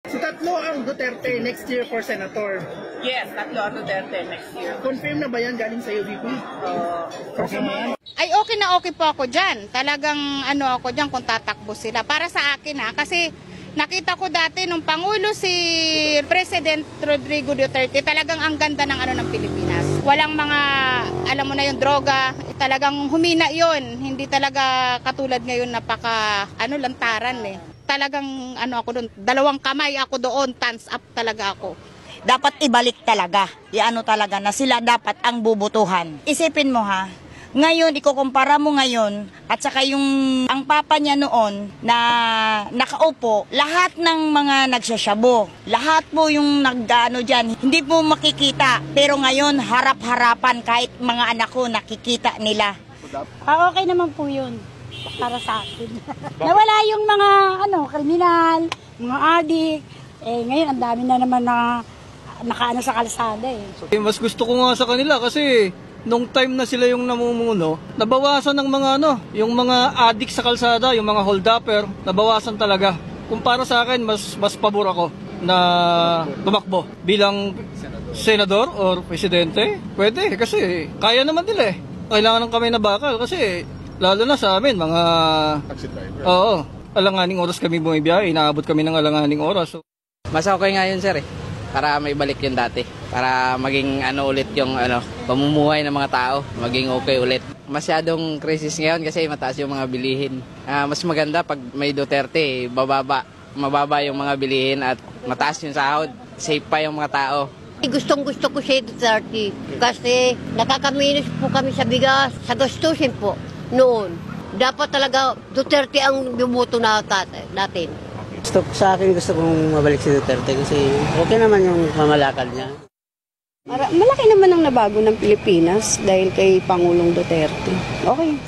So tatlo ang Duterte next year for senator. Yes, tatlo ang Duterte next year. Confirm na ba yan galing sa UVP? Okay na yan? Ay okay po ako dyan. Talagang ako dyan kung tatakbo sila. Para sa akin kasi nakita ko dati nung Pangulo si President Rodrigo Duterte, talagang ang ganda ng ng Pilipinas. Walang mga, alam mo na yung droga, talagang humina yon. Hindi talaga katulad ngayon napaka, lantaran eh. Talagang ako doon, dalawang kamay ako doon, thumbs up talaga ako. Dapat ibalik talaga, talaga na sila dapat ang bubutuhan. Isipin mo ngayon, ikukumpara mo ngayon, at saka ang papa niya noon na nakaupo, lahat ng mga nagsasyabo, lahat po yung dyan, hindi po makikita. Pero ngayon, harap-harapan kahit mga anak ko nakikita nila. Okay naman po yun. Para sa akin. Nawala yung mga kriminal, mga adik. Ngayon ang dami na naman na nakaano sa kalsada Mas gusto ko nga sa kanila kasi nung time na sila yung namumuno, nabawasan ng mga yung mga adik sa kalsada, yung mga hold-upper, nabawasan talaga. Kumpara sa akin, mas pabor ako na tumakbo bilang senador or presidente. Pwede kasi kaya naman nila Kailangan ng kamay na bakal kasi lalo na sa amin, mga taxi driver. Oo, alanganing oras kami bumibiyahe, inaabot kami ng alanganing oras. Mas okay nga yun, sir para may balik yun dati. Para maging ulit yung pamumuhay ng mga tao, maging okay ulit. Masyadong crisis ngayon kasi mataas yung mga bilihin. Mas maganda pag may Duterte, mababa yung mga bilihin at mataas yung sahod. Safe pa yung mga tao. Gustong-gusto ko si Duterte kasi nakakaminos po kami sa bigas, sa gastusin po. Noon, dapat talaga Duterte ang bumuto natin. Sa akin gusto kong mabalik si Duterte kasi okay naman yung mamalakad niya. Malaki naman ang nabago ng Pilipinas dahil kay Pangulong Duterte. Okay.